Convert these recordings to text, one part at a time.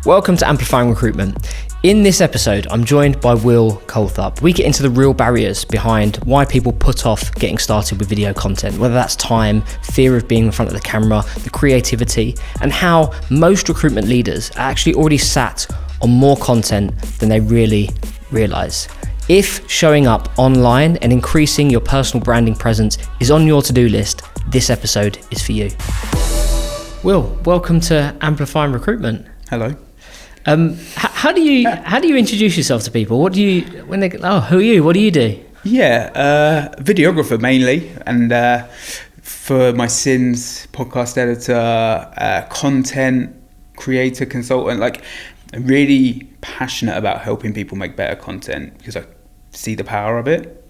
Welcome to Amplifying Recruitment. In this episode, I'm joined by Will Colthup. We get into the real barriers behind why people put off getting started with video content, whether that's time, fear of being in front of the camera, the creativity, and how most recruitment leaders are actually already sat on more content than they really realise. If showing up online and increasing your personal branding presence is on your to-do list, this episode is for you. Will, welcome to Amplifying Recruitment. Hello. How do you introduce yourself to people? What do you when they who are you? What do you do? Yeah, videographer mainly, and for my sins, podcast editor, content creator, consultant. Like, I'm really passionate about helping people make better content because I see the power of it.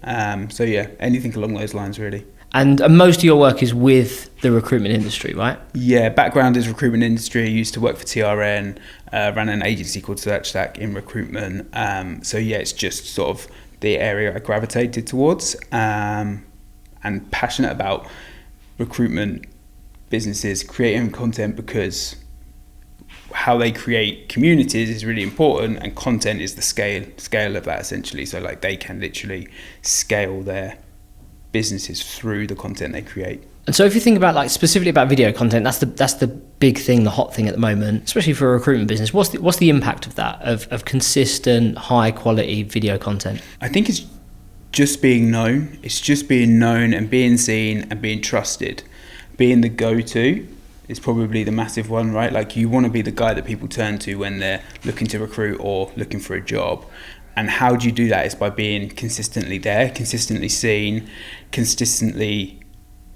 So yeah, anything along those lines really. And most of your work is with the recruitment industry, right? Yeah, background is recruitment industry. I used to work for TRN, ran an agency called Search Stack in recruitment. So yeah, it's just sort of the area I gravitated towards, and passionate about recruitment businesses creating content because how they create communities is really important, and content is the scale of that essentially. So like they can literally scale their businesses through the content they create. And so if you think about like specifically about video content, that's the big thing, the hot thing at the moment, especially for a recruitment business. What's the impact of that, of consistent, high quality video content? I think it's just being known. It's just being known and being seen and being trusted. Being the go-to is probably the massive one, right? Like you want to be the guy that people turn to when they're looking to recruit or looking for a job. And how do you do that? Is by being consistently there, consistently seen, consistently,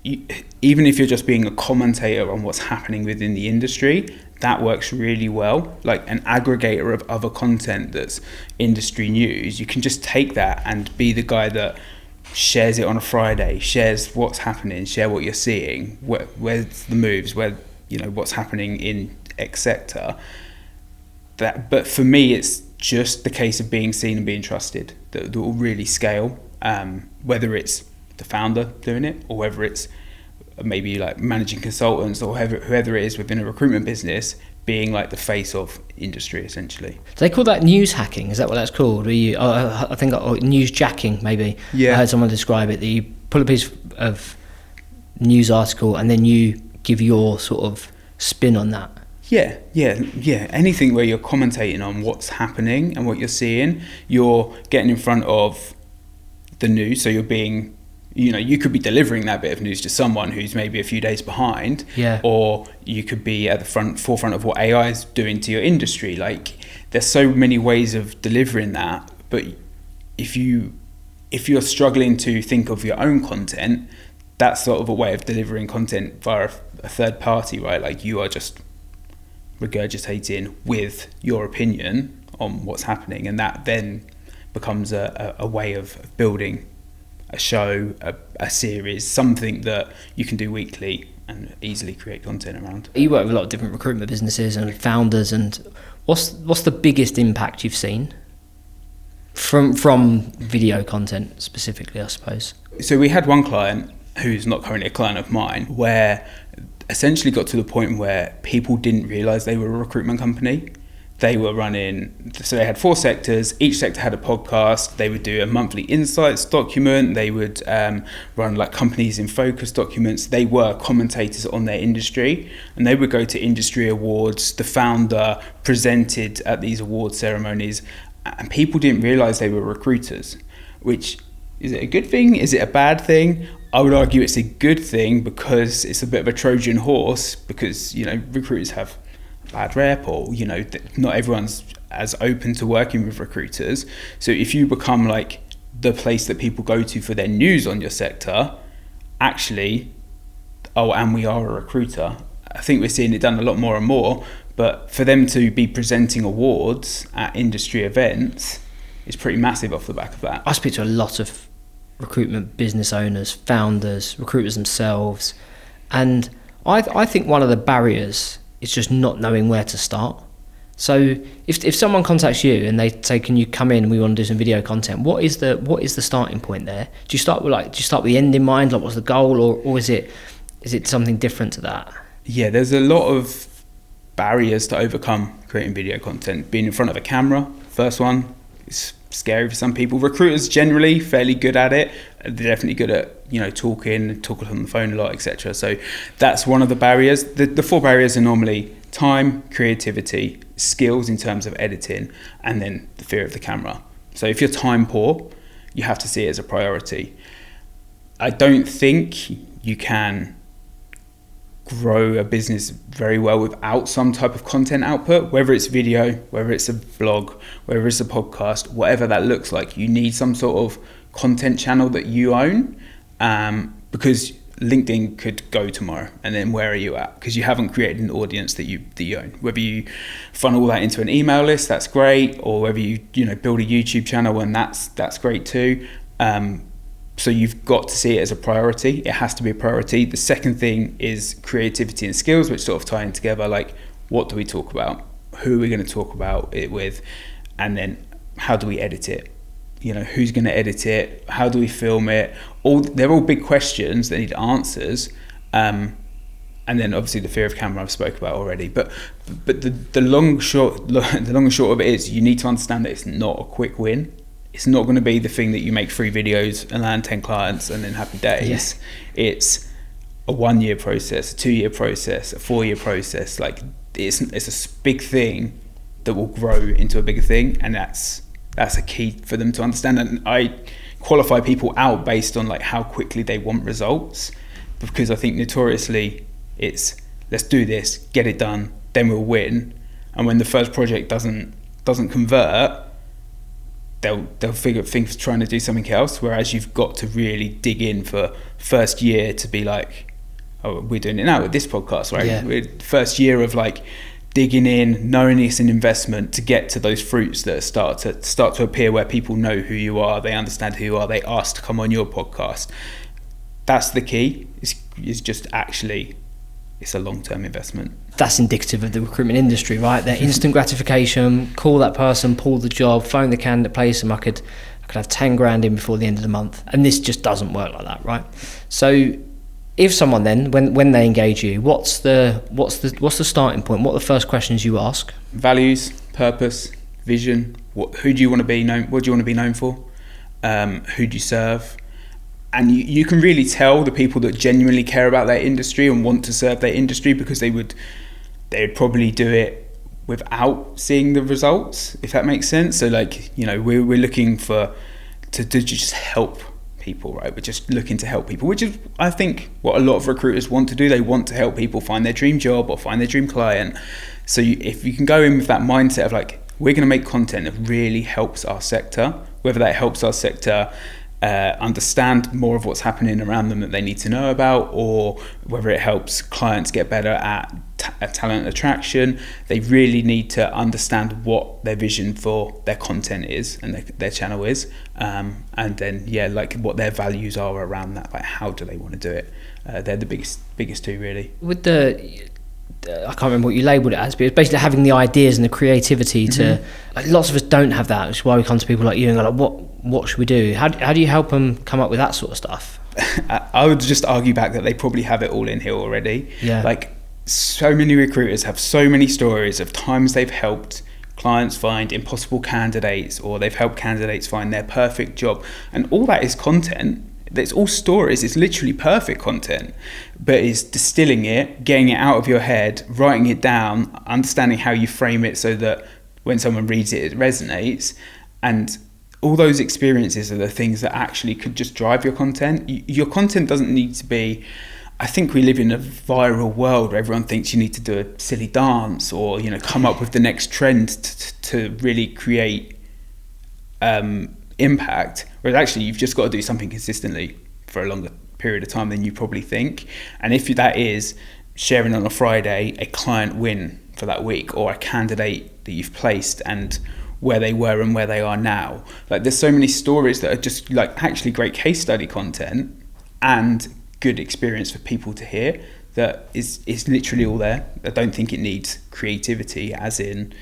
even if you're just being a commentator on what's happening within the industry, that works really well. Like an aggregator of other content that's industry news, you can just take that and be the guy that shares it on a Friday, shares what's happening, share what you're seeing, where's the moves, what's happening in X sector. But for me, it's just the case of being seen and being trusted that will really scale, whether it's the founder doing it or whether it's maybe like managing consultants or whoever it is within a recruitment business being like the face of industry essentially. Do they call that news hacking? Is that what that's called? I think news jacking maybe. Yeah. I heard someone describe it, that you pull a piece of news article and then you give your sort of spin on that. Yeah. Anything where you're commentating on what's happening and what you're seeing, you're getting in front of the news. So you're being, you could be delivering that bit of news to someone who's maybe a few days behind. Yeah. Or you could be at the forefront of what AI is doing to your industry. Like there's so many ways of delivering that. But if you're struggling to think of your own content, that's sort of a way of delivering content via a third party, right? Like you are just regurgitating with your opinion on what's happening, and that then becomes a way of building a show, a series, something that you can do weekly and easily create content around. You work with a lot of different recruitment businesses and founders, and what's the biggest impact you've seen from video content specifically, I suppose? So we had one client who's not currently a client of mine, where essentially got to the point where people didn't realise they were a recruitment company. They were running, so they had 4 sectors, each sector had a podcast, they would do a monthly insights document, they would run like companies in focus documents, they were commentators on their industry, and they would go to industry awards, the founder presented at these award ceremonies, and people didn't realise they were recruiters, which, is it a good thing? Is it a bad thing? I would argue it's a good thing because it's a bit of a Trojan horse, because recruiters have a bad rep, or not everyone's as open to working with recruiters. So if you become like the place that people go to for their news on your sector, actually, and we are a recruiter, I think we're seeing it done a lot more and more. But for them to be presenting awards at industry events is pretty massive off the back of that. I speak to a lot of recruitment business owners, founders, recruiters themselves, and I think one of the barriers is just not knowing where to start. So if someone contacts you and they say, can you come in and we want to do some video content, what is the starting point there? Do you start with the end in mind, like what's the goal, or is it something different to that? Yeah, there's a lot of barriers to overcome creating video content. Being in front of a camera, first one, is scary for some people. Recruiters generally fairly good at it. They're definitely good at talking on the phone a lot, etc. So that's one of the barriers. The 4 barriers are normally time, creativity, skills in terms of editing, and then the fear of the camera. So if you're time poor, you have to see it as a priority. I don't think you can grow a business very well without some type of content output, whether it's video, whether it's a blog, whether it's a podcast, whatever that looks like. You need some sort of content channel that you own, because LinkedIn could go tomorrow, and then where are you at? Because you haven't created an audience that you own. Whether you funnel that into an email list, that's great, or whether you build a YouTube channel, and that's great too. So you've got to see it as a priority. It has to be a priority. The second thing is creativity and skills, which sort of tie in together. Like, what do we talk about? Who are we going to talk about it with? And then how do we edit it? Who's going to edit it? How do we film it? They're all big questions that need answers. And then obviously the fear of camera I've spoke about already. But the long and short of it is, you need to understand that it's not a quick win. It's not going to be the thing that you make 3 videos and land 10 clients and then happy days. Yes. It's a 1-year process, a 2-year process, a 4-year process. Like, it's a big thing that will grow into a bigger thing, and that's a key for them to understand. And I qualify people out based on like how quickly they want results, because I think notoriously it's, let's do this, get it done, then we'll win. And when the first project doesn't convert, they'll think of trying to do something else. Whereas you've got to really dig in for first year to be like, oh, we're doing it now with this podcast, right? Yeah. We're first year of like digging in, knowing it's an investment to get to those fruits that start to appear, where people know who you are, they understand who you are, they ask to come on your podcast. That's the key. Is just actually, it's a long-term investment. That's indicative of the recruitment industry, right? That instant gratification, call that person, pull the job, phone the candidate, place them. I could have 10 grand in before the end of the month. And this just doesn't work like that, right? So if someone then, when they engage you, what's the starting point? What are the first questions you ask? Values, purpose, vision. Who do you want to be known? What do you want to be known for? Who do you serve? And you can really tell the people that genuinely care about their industry and want to serve their industry, because they would probably do it without seeing the results, if that makes sense. So like, we're looking to just help people, right? We're just looking to help people, which is, I think, what a lot of recruiters want to do. They want to help people find their dream job or find their dream client. So if you can go in with that mindset of like, we're going to make content that really helps our sector, whether that helps our sector understand more of what's happening around them that they need to know about, or whether it helps clients get better at talent attraction, they really need to understand what their vision for their content is and their channel is, and then like what their values are around that. Like, how do they want to do it? They're the biggest two, really. With I can't remember what you labelled it as, but it's basically having the ideas and the creativity to, like, lots of us don't have that, which is why we come to people like you and go like, what should we do? How do you help them come up with that sort of stuff? I would just argue back that they probably have it all in here already. Yeah. Like, so many recruiters have so many stories of times they've helped clients find impossible candidates, or they've helped candidates find their perfect job, and all that is content. It's all stories. It's literally perfect content, but it's distilling it, getting it out of your head, writing it down, understanding how you frame it so that when someone reads it, it resonates. And all those experiences are the things that actually could just drive your content. Your content doesn't need to be, I think we live in a viral world where everyone thinks you need to do a silly dance or, come up with the next trend to really create impact, whereas actually you've just got to do something consistently for a longer period of time than you probably think. And if that is sharing on a Friday a client win for that week, or a candidate that you've placed and where they were and where they are now, like, there's so many stories that are just like actually great case study content and good experience for people to hear, that is literally all there. I don't think it needs creativity as in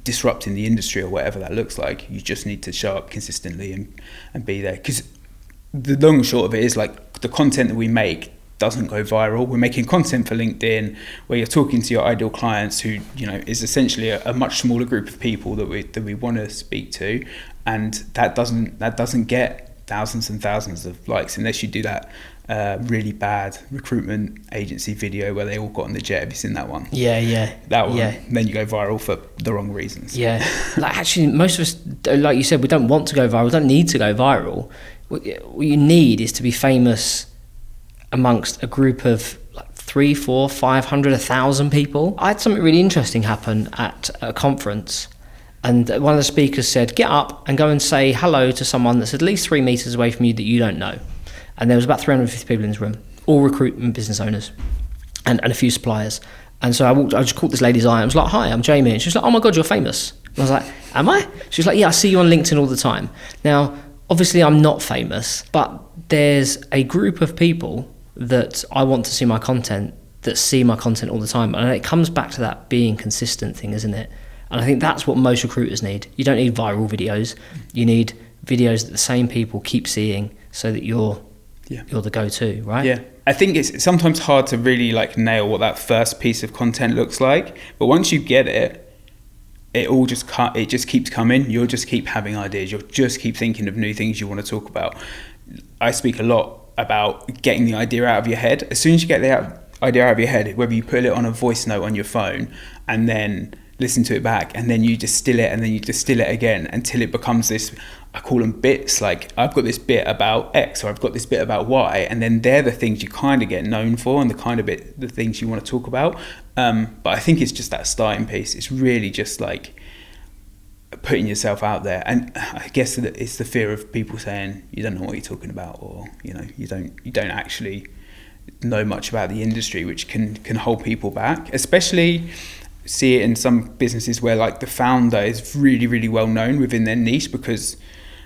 disrupting the industry or whatever that looks like. You just need to show up consistently and be there, because the long and short of it is, like, the content that we make doesn't go viral. We're making content for LinkedIn where you're talking to your ideal clients, who, you know, is essentially a much smaller group of people that we want to speak to, and that doesn't get thousands and thousands of likes unless you do that really bad recruitment agency video where they all got on the jet. Have you seen that one? Yeah. That one. Yeah. Then you go viral for the wrong reasons. Yeah. Like, actually, most of us, like you said, we don't want to go viral. We don't need to go viral. What you need is to be famous amongst a group of like 300, 400, 500, 1,000 people. I had something really interesting happen at a conference, and one of the speakers said, get up and go and say hello to someone that's at least 3 meters away from you that you don't know. And there was about 350 people in this room, all recruitment business owners and a few suppliers. And so I just caught this lady's eye. I was like, hi, I'm Jamie. And she was like, oh my God, you're famous. And I was like, am I? She was like, yeah, I see you on LinkedIn all the time. Now, obviously I'm not famous, but there's a group of people that I want to see my content, that see my content all the time. And it comes back to that being consistent thing, isn't it? And I think that's what most recruiters need. You don't need viral videos. You need videos that the same people keep seeing so that you're the go-to, right? Yeah. I think it's sometimes hard to really like nail what that first piece of content looks like. But once you get it, it just keeps coming. You'll just keep having ideas. You'll just keep thinking of new things you want to talk about. I speak a lot about getting the idea out of your head. As soon as you get the idea out of your head, whether you put it on a voice note on your phone and then listen to it back, and then you distill it, and then you distill it again until it becomes this, I call them bits, like I've got this bit about X or I've got this bit about Y, and then they're the things you kind of get known for and the things you want to talk about. But I think it's just that starting piece. It's really just like putting yourself out there. And I guess that it's the fear of people saying you don't know what you're talking about, or you don't actually know much about the industry, which can hold people back. Especially see it in some businesses where like the founder is really, really well known within their niche because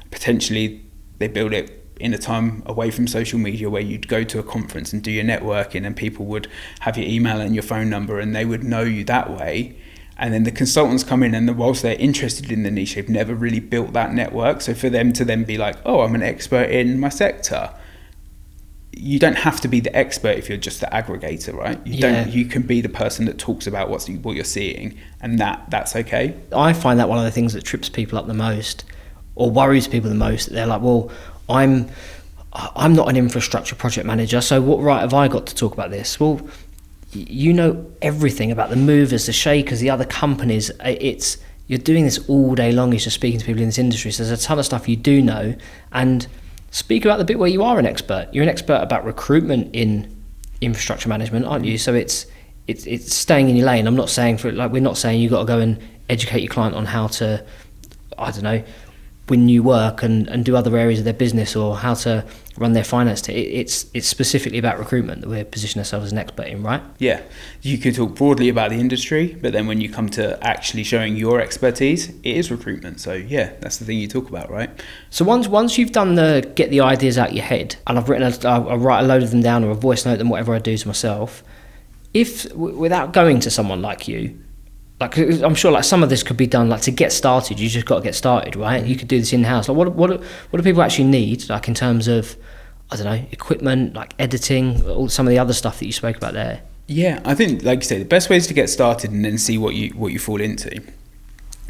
potentially they build it in a time away from social media where you'd go to a conference and do your networking and people would have your email and your phone number and they would know you that way. And then the consultants come in, and whilst they're interested in the niche, they've never really built that network. So for them to then be like, oh, I'm an expert in my sector, you don't have to be the expert if you're just the aggregator, right? You can be the person that talks about what you're seeing, and that's okay. I find that one of the things that trips people up the most or worries people the most. They're like, well, I'm not an infrastructure project manager, so what right have I got to talk about this? Well, you know everything about the movers, the shakers, the other companies. You're doing this all day long. You're just speaking to people in this industry. So there's a ton of stuff you do know, and speak about the bit where you are an expert. You're an expert about recruitment in infrastructure management, aren't you? So it's staying in your lane. I'm not saying we're not saying you got to go and educate your client on how to, I don't know, win new work and do other areas of their business, or how to run their finance. It's specifically about recruitment that we're positioning ourselves as an expert in, right? Yeah, you could talk broadly about the industry, but then when you come to actually showing your expertise, it is recruitment. So yeah, that's the thing you talk about, right? So once you've done get the ideas out your head, and I've I write a load of them down, or a voice note them, whatever I do to myself, without going to someone like you, like I'm sure like some of this could be done, like to get started, you just got to get started, right? You could do this in-house. Like what do people actually need, like in terms of, I don't know, equipment, like editing, all some of the other stuff that you spoke about there? Yeah, I think, like you say, the best way is to get started and then see what you fall into.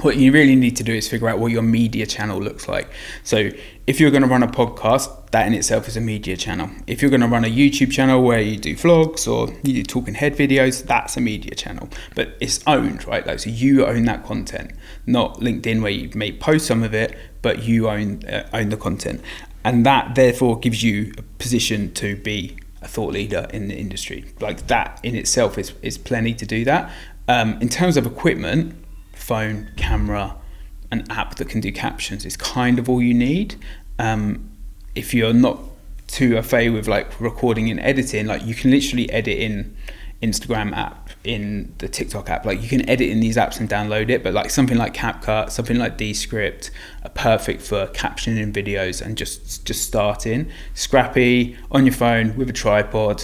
What you really need to do is figure out what your media channel looks like. So if you're going to run a podcast, that in itself is a media channel. If you're going to run a YouTube channel where you do vlogs or you do talking head videos, that's a media channel. But it's owned, right? Like, so you own that content, not LinkedIn where you may post some of it, but you own the content. And that therefore gives you a position to be a thought leader in the industry. Like that in itself is plenty to do that. In terms of equipment, phone, camera, an app that can do captions is kind of all you need. If you're not too au fait with like recording and editing, like you can literally edit in Instagram app, in the TikTok app, like you can edit in these apps and download it, but like something like CapCut, something like Descript are perfect for captioning videos and just starting. Scrappy on your phone with a tripod,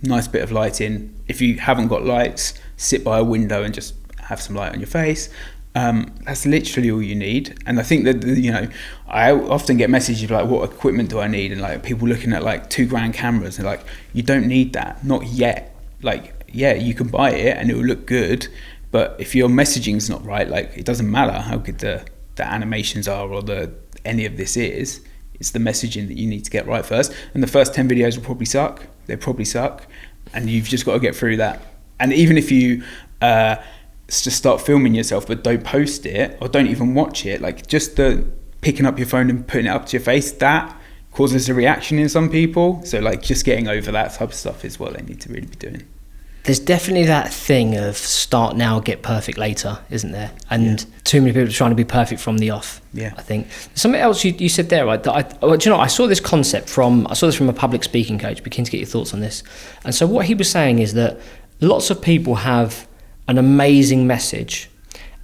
nice bit of lighting. If you haven't got lights, sit by a window and just have some light on your face. That's literally all you need. And I think that, I often get messages like, what equipment do I need? And like people looking at like $2,000 cameras and like, you don't need that, not yet. Like, yeah, you can buy it and it will look good, but if your messaging's not right, like it doesn't matter how good the animations are or any of this is. It's the messaging that you need to get right first. And the first 10 videos will probably suck. They probably suck. And you've just got to get through that. And even if you just start filming yourself but don't post it or don't even watch it, like just the picking up your phone and putting it up to your face, that causes a reaction in some people. So like just getting over that type of stuff is what they need to really be doing. There's definitely that thing of start now, get perfect later, isn't there? And too many people are trying to be perfect from the off. Yeah, I think something else you said there, right? I saw this concept from a public speaking coach. Be keen to get your thoughts on this. And so what he was saying is that lots of people have an amazing message,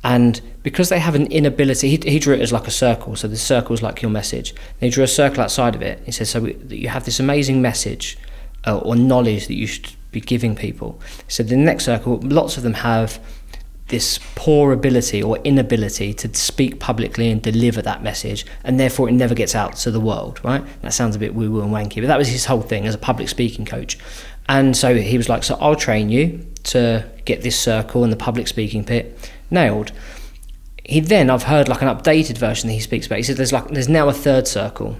and because they have an inability, he drew it as like a circle. So the circle is like your message. And he drew a circle outside of it. He says, so you have this amazing message or knowledge that you should be giving people. So the next circle, lots of them have this poor ability or inability to speak publicly and deliver that message, and therefore it never gets out to the world, right? That sounds a bit woo-woo and wanky, but that was his whole thing as a public speaking coach. And so he was like, so I'll train you to get this circle and the public speaking bit nailed. I've heard like an updated version that he speaks about. He said there's now a third circle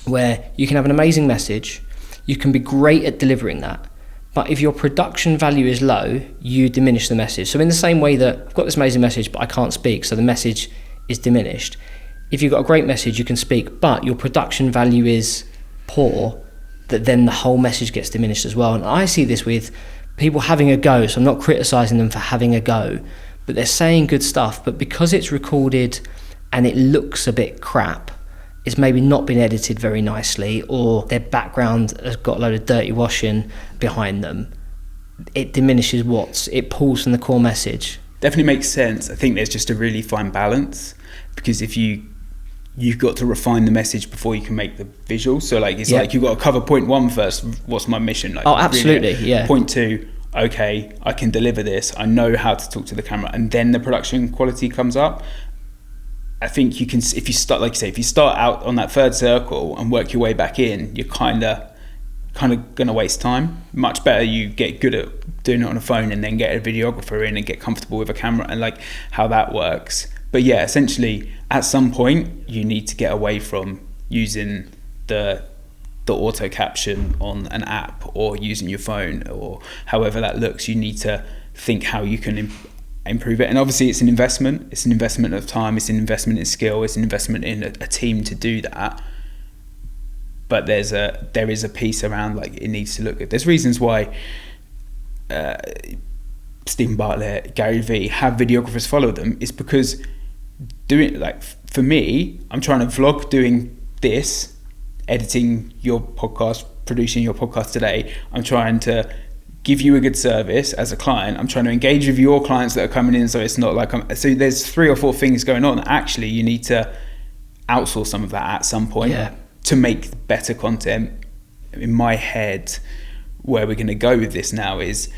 where you can have an amazing message, you can be great at delivering that, but if your production value is low, you diminish the message. So in the same way that I've got this amazing message, but I can't speak, so the message is diminished. If you've got a great message, you can speak, but your production value is poor, that then the whole message gets diminished as well. And I see this with people having a go, so I'm not criticizing them for having a go, but they're saying good stuff, but because it's recorded and it looks a bit crap, it's maybe not been edited very nicely, or their background has got a load of dirty washing behind them, it diminishes it pulls from the core message. Definitely makes sense. I think there's just a really fine balance, because if you've got to refine the message before you can make the visual. So like it's like you've got to cover point 1 first. What's my mission? Like, absolutely, really, yeah. Point 2, okay, I can deliver this. I know how to talk to the camera, and then the production quality comes up. I think you can, if you start, like you say, if you start out on that third circle and work your way back in, you're kind of going to waste time. Much better you get good at doing it on a phone and then get a videographer in and get comfortable with a camera and like how that works. But yeah, essentially at some point you need to get away from using the auto caption on an app or using your phone or however that looks. You need to think how you can improve it. And obviously it's an investment of time, it's an investment in skill, it's an investment in a team to do that. But there is a piece around like it needs to look good. There's reasons why Stephen Bartlett, Gary Vee have videographers follow them. It's because for me, I'm trying to vlog doing this, editing your podcast, producing your podcast today. I'm trying to give you a good service as a client. I'm trying to engage with your clients that are coming in, so it's not like so there's 3 or 4 things going on. Actually, you need to outsource some of that at some point to make better content. In my head, where we're going to go with this now is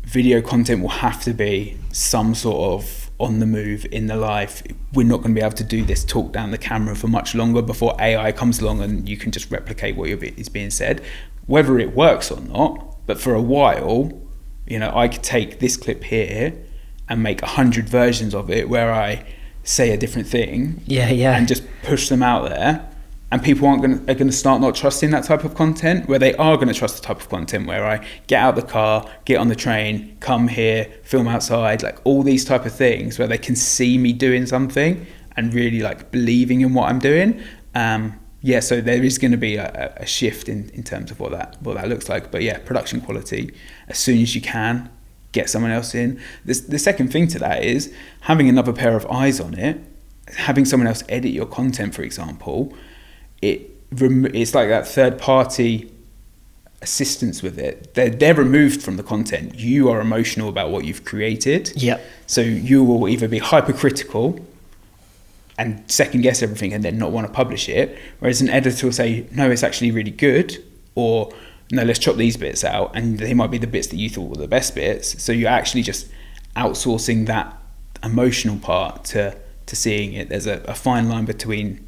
video content will have to be some sort of on the move in the life. We're not going to be able to do this talk down the camera for much longer before AI comes along and you can just replicate what is being said, whether it works or not. But for a while, I could take this clip here and make 100 versions of it where I say a different thing, and just push them out there. And people are going to start not trusting that type of content, where they are going to trust the type of content where I get out the car, get on the train, come here, film outside, like all these type of things where they can see me doing something and really like believing in what I'm doing. So there is going to be a shift in terms of what that looks like. But yeah, production quality, as soon as you can, get someone else in. The second thing to that is having another pair of eyes on it, having someone else edit your content, for example. It's like that third party assistance with it. They're removed from the content. You are emotional about what you've created. Yep. So you will either be hypercritical and second guess everything and then not want to publish it, whereas an editor will say, no, it's actually really good, or no, let's chop these bits out, and they might be the bits that you thought were the best bits. So you're actually just outsourcing that emotional part to seeing it. There's a fine line between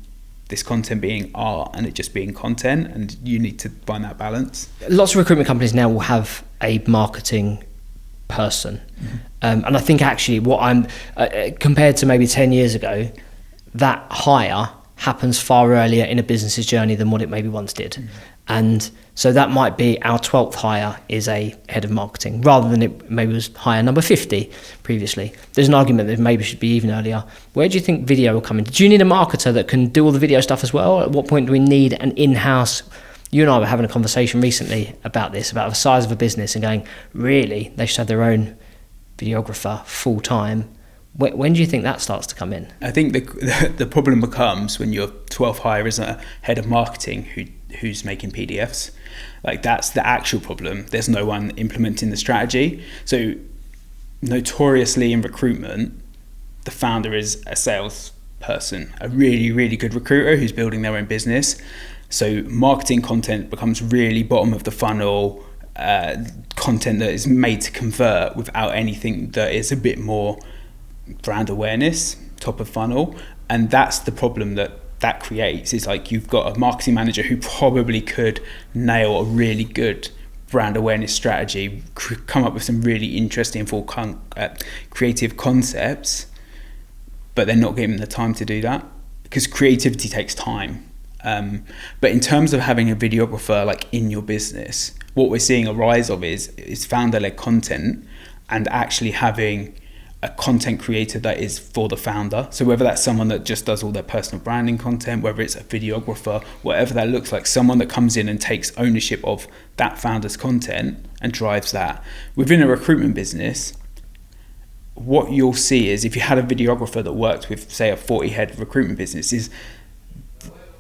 this content being art and it just being content, and you need to find that balance. Lots of recruitment companies now will have a marketing person. And I think actually what I'm compared to maybe 10 years ago, that hire happens far earlier in a business's journey than what it maybe once did. And so that might be our 12th hire is a head of marketing, rather than it maybe was hire number 50 previously. There's an argument that maybe should be even earlier. Where do you think video will come in? Do you need a marketer that can do all the video stuff as well? At what point do we need an in-house? You and I were having a conversation recently about this, about the size of a business, and going, really, they should have their own videographer full time. When do you think that starts to come in? I think the problem becomes when your 12th hire is a head of marketing who's making PDFs. Like, that's the actual problem. There's no one implementing the strategy. So notoriously in recruitment, the founder is a salesperson, a really, really good recruiter who's building their own business. So marketing content becomes really bottom of the funnel, content that is made to convert without anything that is a bit more brand awareness, top of funnel. And that's the problem that creates. Is like, you've got a marketing manager who probably could nail a really good brand awareness strategy, come up with some really interesting creative concepts, but they're not given the time to do that, because creativity takes time. But in terms of having a videographer like in your business, what we're seeing a rise of is founder-led content, and actually having a content creator that is for the founder. So whether that's someone that just does all their personal branding content, whether it's a videographer, whatever that looks like, someone that comes in and takes ownership of that founder's content and drives that. Within a recruitment business, what you'll see is, if you had a videographer that worked with, say, a 40-head recruitment business, is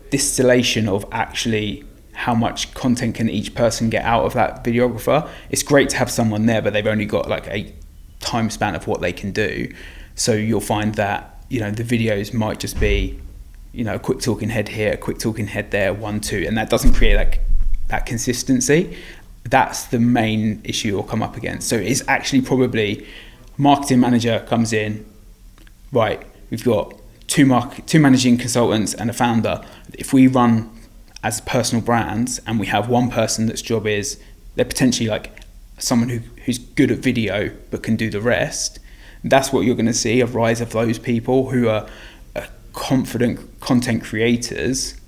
distillation of actually how much content can each person get out of that videographer. It's great to have someone there, but they've only got like a time span of what they can do. So you'll find that, the videos might just be, a quick talking head here, a quick talking head there, 1, 2, and that doesn't create like that consistency. That's the main issue you'll come up against. So it's actually probably marketing manager comes in, right, we've got two managing consultants and a founder. If we run as personal brands and we have one person that's job is, they're potentially like someone who's good at video but can do the rest, that's what you're going to see, a rise of those people who are confident content creators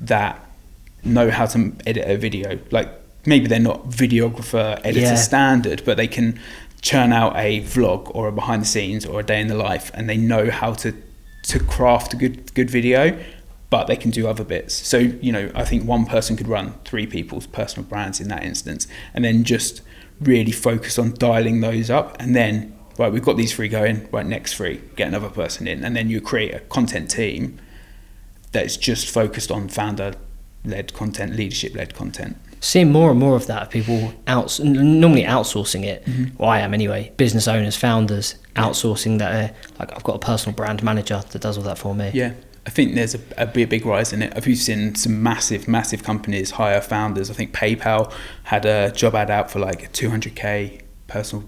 that know how to edit a video. Like, maybe they're not videographer editor standard, but they can churn out a vlog or a behind the scenes or a day in the life, and they know how to craft a good video, but they can do other bits. So, I think one person could run 3 people's personal brands in that instance, and then just really focus on dialing those up. And then, right, we've got these 3 going, right, next 3, get another person in. And then you create a content team that's just focused on founder-led content, leadership-led content. Seeing more and more of that, people normally outsourcing it. Mm-hmm. Well, I am anyway. Business owners, founders, outsourcing that. Like, I've got a personal brand manager that does all that for me. Yeah, I think there's a big rise in it. I've seen some massive companies hire founders. I think PayPal had a job ad out for like 200k personal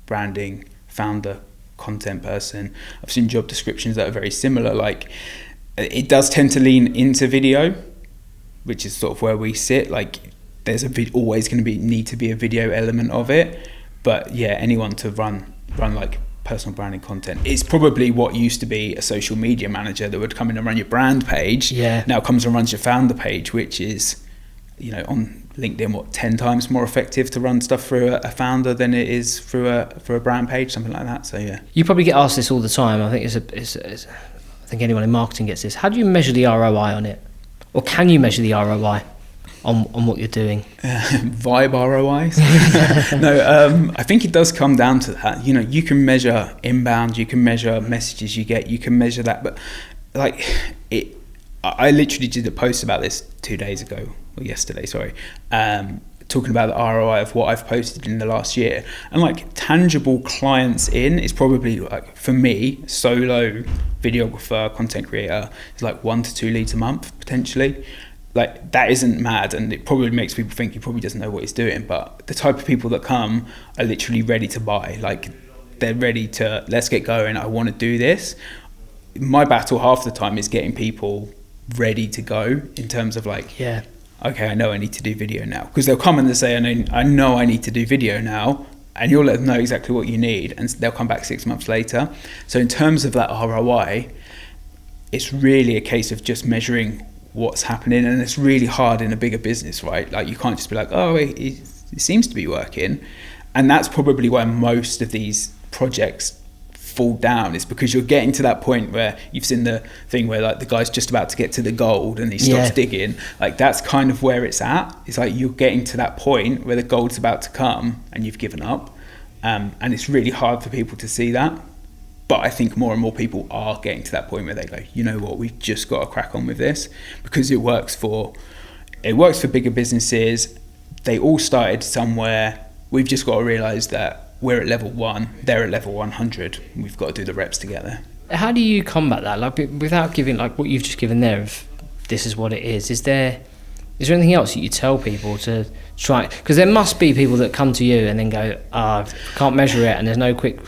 branding founder content person. I've seen job descriptions that are very similar. Like, it does tend to lean into video, which is sort of where we sit. Like, there's always going to need to be a video element of it, but yeah, anyone to run like personal branding content. It's probably what used to be a social media manager that would come in and run your brand page. Yeah. Now comes and runs your founder page, which is, on LinkedIn, 10 times more effective to run stuff through a founder than it is through a brand page, something like that. So yeah. You probably get asked this all the time. I think I think anyone in marketing gets this. How do you measure the ROI on it, or can you measure the ROI on what you're doing? Vibe ROIs? No, I think it does come down to that. You can measure inbound, you can measure messages you get, you can measure that, but like I literally did a post about this 2 days ago, or yesterday, sorry, talking about the ROI of what I've posted in the last year, and like tangible clients in is probably, like, for me, solo videographer, content creator, is like 1 to 2 leads a month potentially. Like, that isn't mad, and it probably makes people think he probably doesn't know what he's doing, but the type of people that come are literally ready to buy. Like, they're ready to, let's get going, I want to do this. My battle half the time is getting people ready to go in terms of like, okay, I know I need to do video now. Because they'll come and they'll say, I know I need to do video now, and you'll let them know exactly what you need, and they'll come back 6 months later. So in terms of that ROI, it's really a case of just measuring what's happening, and it's really hard in a bigger business, right? Like you can't just be like, oh, it seems to be working. And that's probably why most of these projects fall down, is because you're getting to that point where you've seen the thing where like the guy's just about to get to the gold and he stops digging. Like that's kind of where it's at. It's like you're getting to that point where the gold's about to come and you've given up, and it's really hard for people to see that. But I think more and more people are getting to that point where they go, you know what, we've just got to crack on with this, because it works for bigger businesses. They all started somewhere. We've just got to realise that we're at level 1, they're at level 100. We've got to do the reps together. How do you combat that? Like without giving like what you've just given there of this is what it is. Is there anything else that you tell people to try? Because there must be people that come to you and then go, I can't measure it, and there's no quick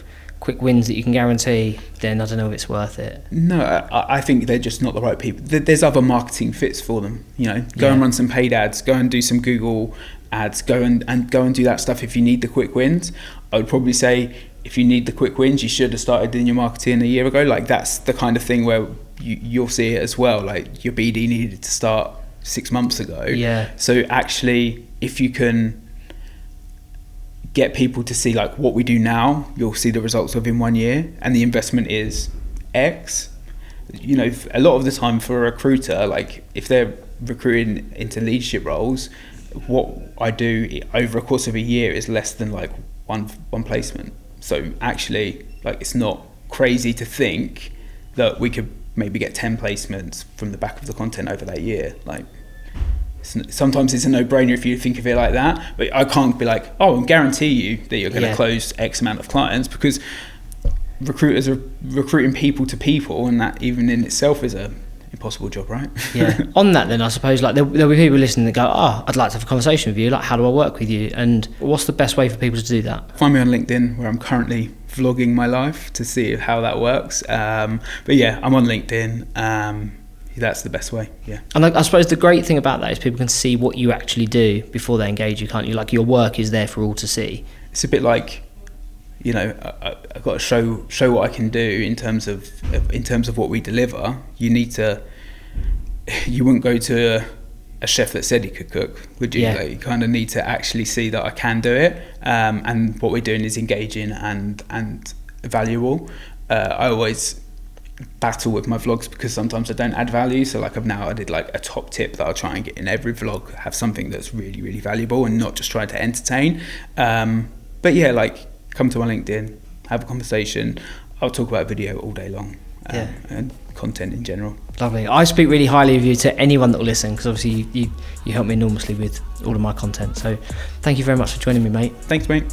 wins that you can guarantee. Then I don't know if it's worth it. No, I think they're just not the right people. There's other marketing fits for them. You know, go and run some paid ads. Go and do some Google ads. Go and do that stuff if you need the quick wins. I would probably say if you need the quick wins, you should have started doing your marketing a year ago. Like that's the kind of thing where you'll see it as well. Like your BD needed to start 6 months ago. Yeah. So actually, if you can get people to see like what we do now, you'll see the results within 1 year, and the investment is X. You know, a lot of the time for a recruiter, like if they're recruiting into leadership roles, what I do over a course of a year is less than like one placement. So actually, like it's not crazy to think that we could maybe get 10 placements from the back of the content over that year. Like sometimes it's a no-brainer if you think of it like that, but I can't be like, oh, I guarantee you that you're going to close X amount of clients, because recruiters are recruiting people to people, and that even in itself is a impossible job, right? Yeah. On that then, I suppose like there'll be people listening that go, I'd like to have a conversation with you, like how do I work with you, and what's the best way for people to do that? Find me on LinkedIn, where I'm currently vlogging my life, to see how that works. But yeah, I'm on LinkedIn. That's the best way. Yeah. And I suppose the great thing about that is people can see what you actually do before they engage you, can't you? Like your work is there for all to see. It's a bit like, you know, I've got to show what I can do in terms of what we deliver. You wouldn't go to a chef that said he could cook, would you? Like, you kind of need to actually see that I can do it, and what we're doing is engaging and valuable. I always battle with my vlogs because sometimes I don't add value. So like I've now added like a top tip that I'll try and get in every vlog, have something that's really, really valuable and not just try to entertain. But yeah, like come to my LinkedIn, have a conversation. I'll talk about video all day long, and content in general. Lovely. I speak really highly of you to anyone that will listen, because obviously you help me enormously with all of my content. So thank you very much for joining me, mate. Thanks, mate.